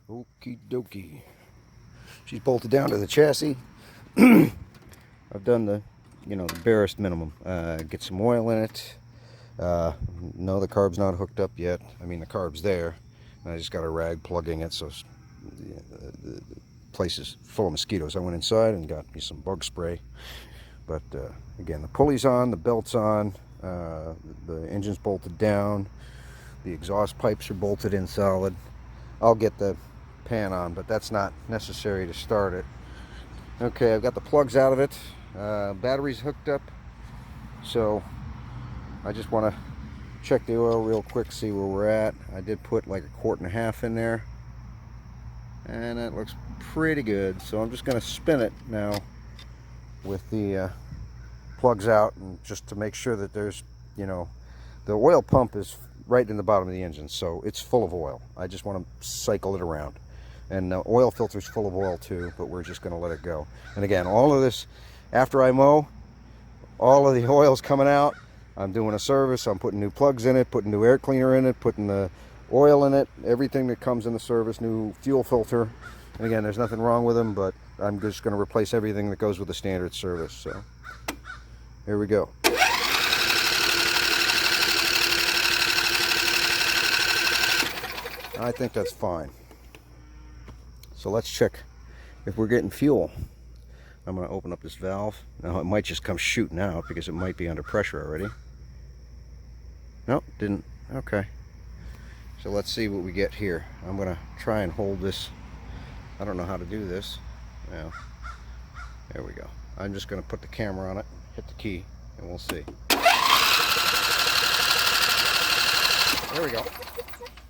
Okie dokie. She's bolted down to the chassis. I've done the, the barest minimum. Get some oil in it. No, the carb's not hooked up yet. I mean, the carb's there. I just got a rag plugging it, so the place is full of mosquitoes. I went inside and got me some bug spray. But again, the pulley's on, the belt's on, the engine's bolted down, the exhaust pipes are bolted in solid. I'll get the pan on, but that's not necessary to start it. Okay, I've got the plugs out of it. Battery's hooked up, so I just want to check the oil real quick, see where we're at. I did put like 1.5 quarts in there, and it looks pretty good. So I'm just going to spin it now with the plugs out, and just to make sure that there's, the oil pump is right in the bottom of the engine, so it's full of oil. I just want to cycle it around, and the oil filter's full of oil too, but we're just going to let it go. And again, all of this, after I mow, all of the oil's coming out. I'm doing a service, I'm putting new plugs in it, putting new air cleaner in it, putting the oil in it, everything that comes in the service, new fuel filter. And again, there's nothing wrong with them, but I'm just going to replace everything that goes with the standard service. So here we go. I think that's fine. So let's check if we're getting fuel. I'm going to open up this valve. Now it might just come shooting out because it might be under pressure already. Nope, didn't. Okay. So let's see what we get here. I'm going to try and hold this. I don't know how to do this. Well, there we go. I'm just going to put the camera on it, hit the key, and we'll see. There we go.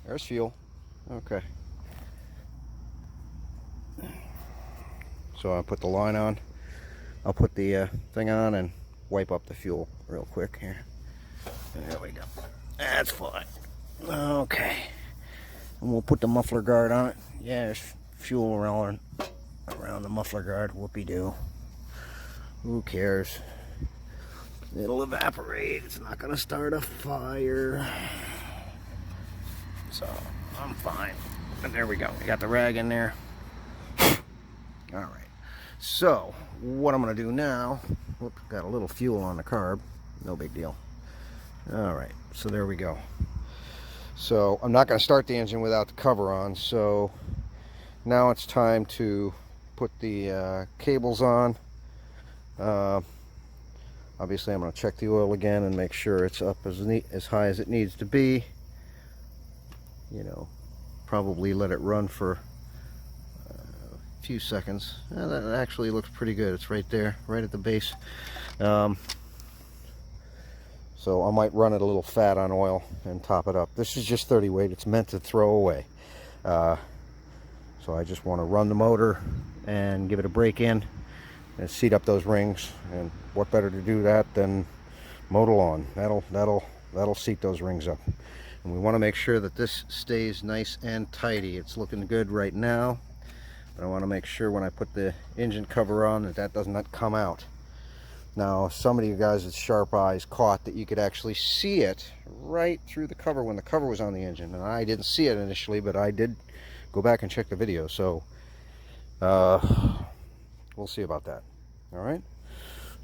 There's fuel. Okay. So I'll put the line on. I'll put the thing on and wipe up the fuel real quick here. There we go. That's fine. Okay. And we'll put the muffler guard on it. Yeah, there's fuel around the muffler guard. Whoopie-doo. Who cares? It'll evaporate. It's not going to start a fire. So I'm fine. And there we go. We got the rag in there. All right. So what I'm going to do now, whoop, got a little fuel on the carb, no big deal. All right, so there we go. So I'm not going to start the engine without the cover on, so now it's time to put the cables on. Obviously I'm going to check the oil again and make sure it's up as high as it needs to be. Probably let it run for few seconds. That actually looks pretty good. It's right there, right at the base. So I might run it a little fat on oil and top it up. This is just 30 weight. It's meant to throw away. So I just want to run the motor and give it a break in and seat up those rings. And what better to do that than mow the lawn? That'll seat those rings up. And we want to make sure that this stays nice and tidy. It's looking good right now. But I want to make sure when I put the engine cover on that does not come out. Now, some of you guys with sharp eyes caught that you could actually see it right through the cover when the cover was on the engine. And I didn't see it initially, but I did go back and check the video. So we'll see about that. All right.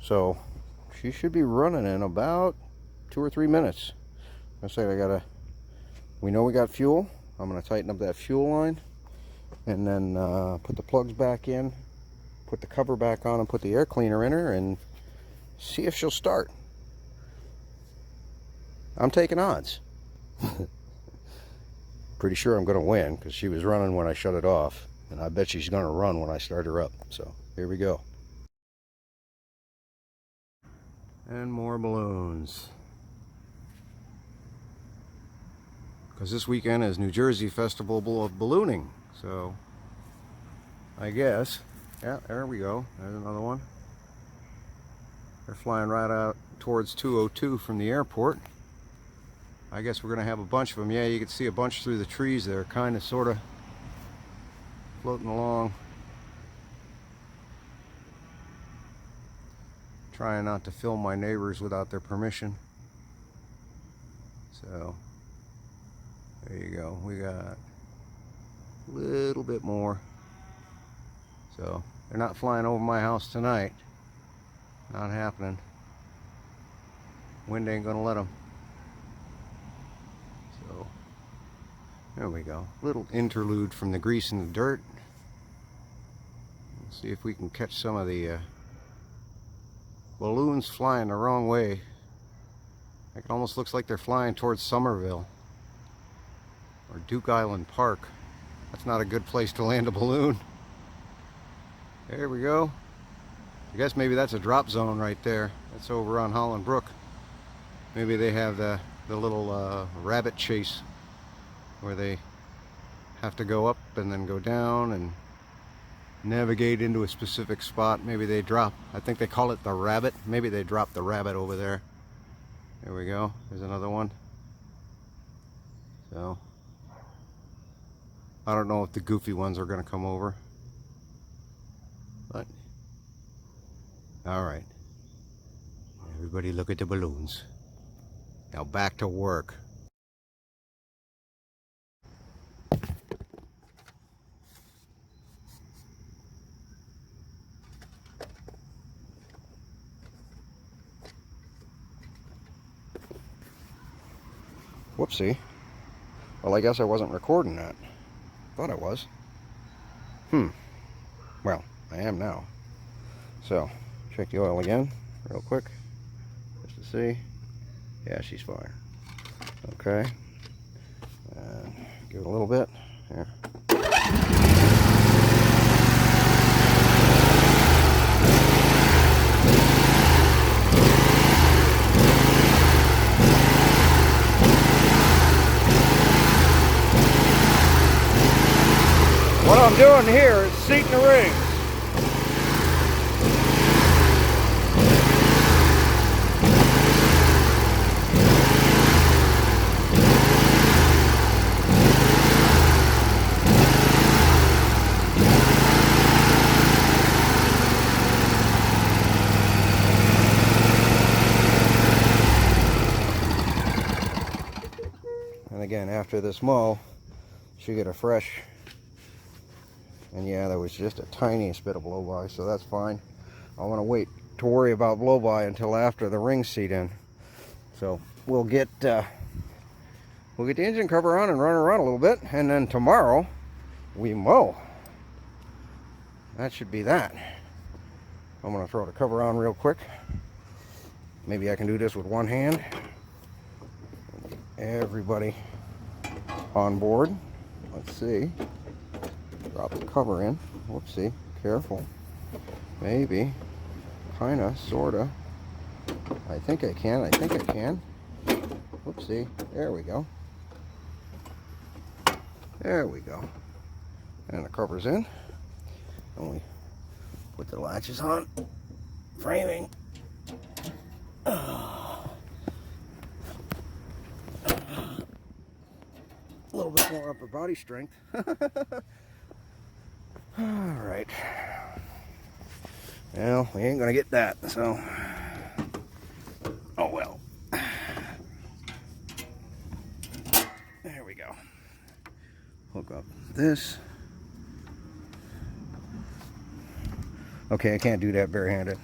So she should be running in about 2 or 3 minutes. I say we know we got fuel. I'm going to tighten up that fuel line. And then put the plugs back in, put the cover back on, and put the air cleaner in her, and see if she'll start. I'm taking odds. Pretty sure I'm going to win, because she was running when I shut it off, and I bet she's going to run when I start her up. So here we go. And more balloons. Because this weekend is New Jersey Festival of Ballooning. So, I guess, yeah, there we go. There's another one. They're flying right out towards 202 from the airport. I guess we're going to have a bunch of them. Yeah, you can see a bunch through the trees there, kind of, sort of floating along. Trying not to film my neighbors without their permission. So, there you go. We got a little bit more. So they're not flying over my house tonight. Not happening. Wind ain't gonna let them. So there we go. Little interlude from the grease and the dirt. Let's see if we can catch some of the balloons flying the wrong way. It almost looks like they're flying towards Somerville or Duke Island Park. That's not a good place to land a balloon. There we go. I guess maybe that's a drop zone right there. That's over on Holland Brook. Maybe they have the little rabbit chase where they have to go up and then go down and navigate into a specific spot. Maybe they drop, I think they call it the rabbit. Maybe they drop the rabbit over there. There we go. There's another one. So I don't know if the goofy ones are going to come over. But all right. Everybody look at the balloons. Now back to work. Whoopsie. Well, I guess I wasn't recording that. Thought I was. Well, I am now. So, check the oil again, real quick, just to see. Yeah, she's fine. Okay. And give it a little bit. Here. What I'm doing here is seating the rings. And again, after this mow, should get a fresh. And yeah, there was just a tiniest bit of blow-by, so that's fine. I want to wait to worry about blow-by until after the ring seat in. So we'll get the engine cover on and run around a little bit, and then tomorrow we mow. That should be that. I'm going to throw the cover on real quick. Maybe I can do this with one hand. Everybody on board. Let's see. Drop the cover in. Whoopsie. Careful. Maybe. Kinda. Sorta. I think I can. I think I can. Whoopsie. There we go. There we go. And the cover's in. And we put the latches on. Framing. A little bit more upper body strength. Alright. Well, we ain't gonna get that, so. Oh well. There we go. Hook up this. Okay, I can't do that barehanded.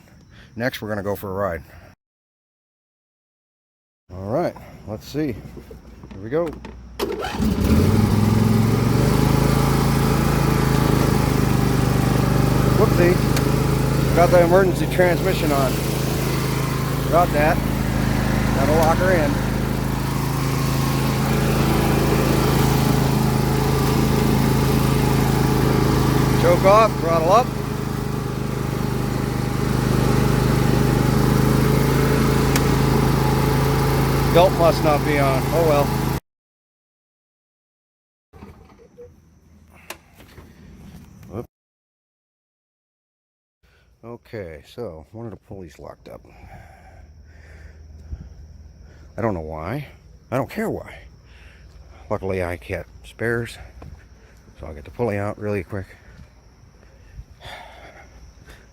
Next, we're gonna go for a ride. Alright, let's see. Here we go. Whoopsie. Got the emergency transmission on. Got that. Gotta lock her in. Choke off, throttle up. Belt must not be on. Oh well. Okay, so one of the pulleys locked up. I don't know why. I don't care why. Luckily I kept spares, so I'll get the pulley out really quick.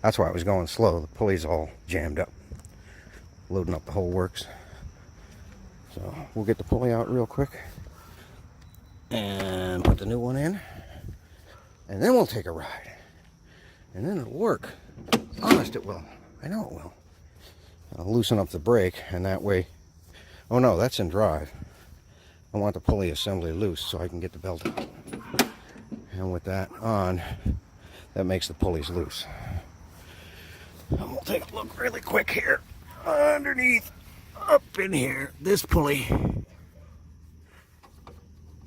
That's why I was going slow. The pulley's all jammed up, loading up the whole works. So we'll get the pulley out real quick and put the new one in. and then we'll take a ride. And then it'll work. Honest, it will. I know it will. I'll loosen up the brake, and that way... Oh no, that's in drive. I want the pulley assembly loose so I can get the belt out. And with that on, that makes the pulleys loose. And we'll take a look really quick here. Underneath, up in here, this pulley.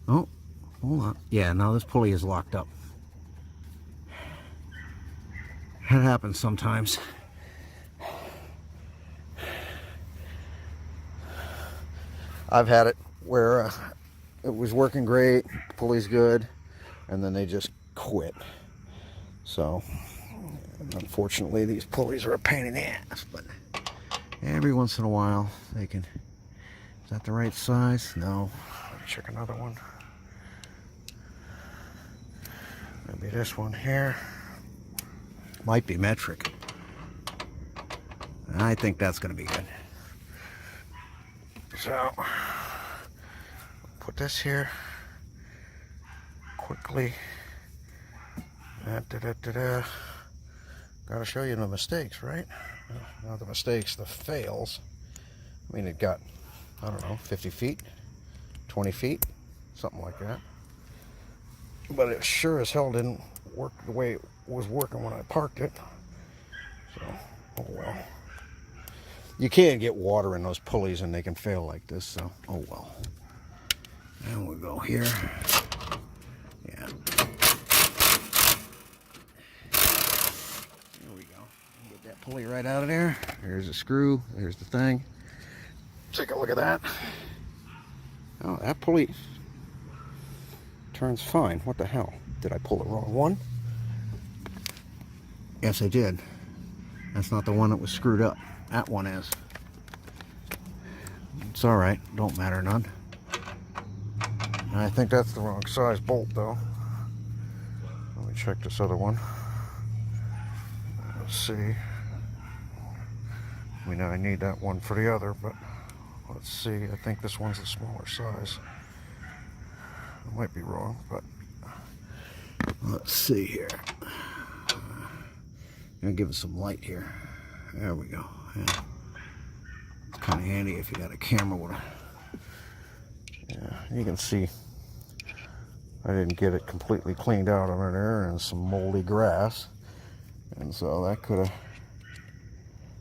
Oh, hold on. Yeah, now this pulley is locked up. That happens sometimes. I've had it where it was working great, pulley's good, and then they just quit. So, unfortunately, these pulleys are a pain in the ass, but every once in a while they can... Is that the right size? No. Let me check another one. Maybe this one here. Might be metric. I think that's going to be good. So, put this here quickly. Gotta show you the mistakes, right? Well, not the mistakes, the fails. I mean, it got, I don't know, 50 feet, 20 feet, something like that. But it sure as hell didn't work the way it was working when I parked it. So, oh well. You can't get water in those pulleys and they can fail like this, so oh well. And we'll go here. Yeah. There we go. Get that pulley right out of there. There's a screw. There's the thing. Take a look at that. Oh, that pulley turns fine. What the hell? Did I pull the wrong one? Yes, I did. That's not the one that was screwed up. That one is. It's alright. Don't matter none. I think that's the wrong size bolt, though. Let me check this other one. Let's see. I mean, I need that one for the other, but let's see. I think this one's the smaller size. I might be wrong, but let's see here. I'm gonna give it some light here. There we go. Yeah. It's kind of handy if you got a camera with a... Yeah, you can see I didn't get it completely cleaned out under there and some moldy grass. And so that could have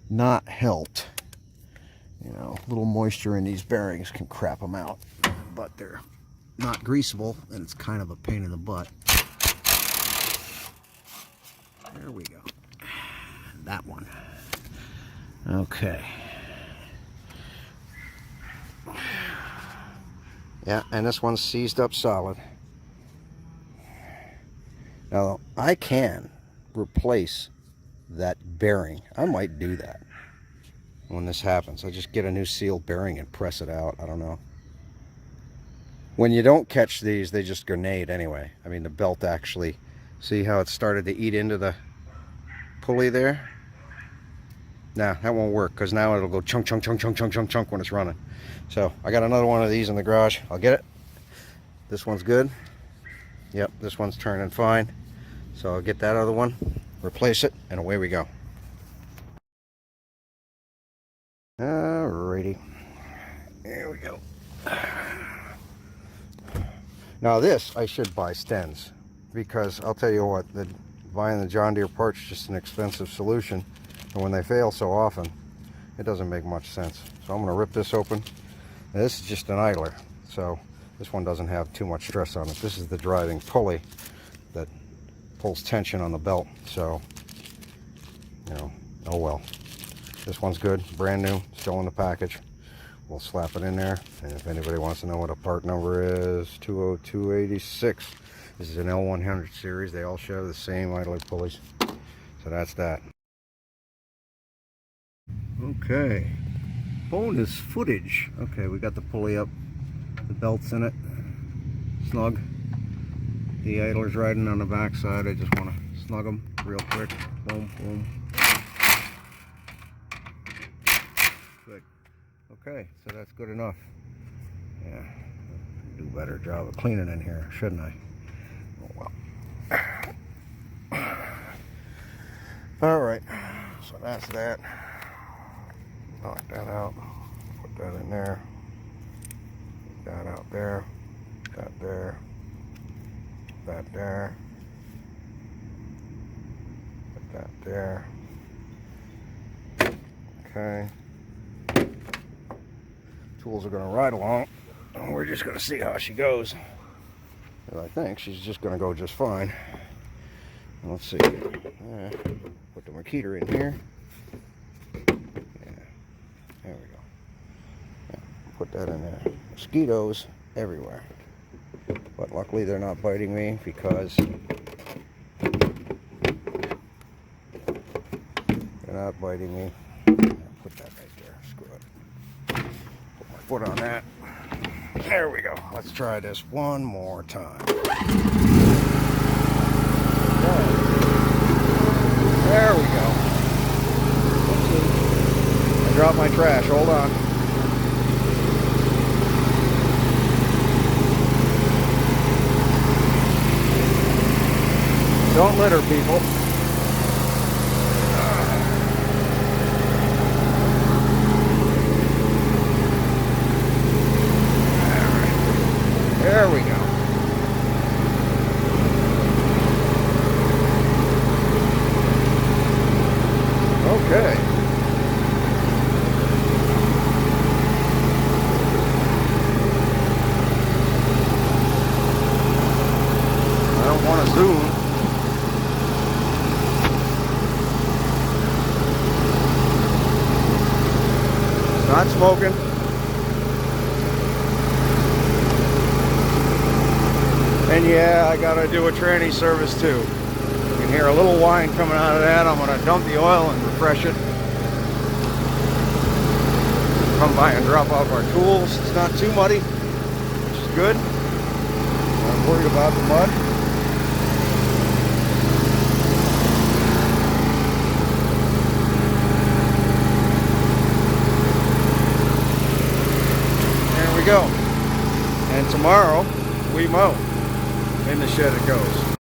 not helped. You know, a little moisture in these bearings can crap them out. But they're not greasable, and it's kind of a pain in the butt. There we go. That one. Okay. Yeah, and this one's seized up solid. Now, I can replace that bearing. I might do that when this happens. I just get a new sealed bearing and press it out. I don't know. When you don't catch these, they just grenade anyway. I mean, the belt actually, see how it started to eat into the pulley there? Nah, that won't work, because now it'll go chunk, chunk, chunk, chunk, chunk, chunk, chunk when it's running. So I got another one of these in the garage. I'll get it. This one's good. Yep, this one's turning fine. So I'll get that other one, replace it, and away we go. Alrighty. There we go. Now this, I should buy stems, because I'll tell you what, buying the John Deere parts is just an expensive solution. And when they fail so often, it doesn't make much sense. So I'm going to rip this open. Now, this is just an idler, so this one doesn't have too much stress on it. This is the driving pulley that pulls tension on the belt. So, you know, oh well. This one's good, brand new, still in the package. We'll slap it in there. And if anybody wants to know what a part number is, 20286. This is an L100 series. They all share the same idler pulleys. So that's that. Okay, bonus footage. Okay, we got the pulley up, the belt's in it, snug. The idler's riding on the back side. I just want to snug them real quick. Boom, boom. Good. Okay, so that's good enough. Yeah, do a better job of cleaning in here, shouldn't I? Oh well. All right, so that's that. Knock that out. Put that in there. That out there. That there. That there. Put that there. Okay. Tools are going to ride along. We're just going to see how she goes. And I think she's just going to go just fine. Let's see. Put the Makita in here. Yeah. There we go. Yeah. Put that in there. Mosquitoes everywhere. But luckily they're not biting me because they're not biting me. Put that right there. Screw it. Put my foot on that. There we go. Let's try this one more time. There we go. Oopsie. I dropped my trash. Hold on. Don't litter, people. There we go. Okay. I don't want to zoom. It's not smoking. And yeah, I gotta do a tranny service too. You can hear a little whine coming out of that. I'm gonna dump the oil and refresh it. Come by and drop off our tools. It's not too muddy, which is good. I'm worried about the mud. There we go. And tomorrow we mow. In the shed it goes.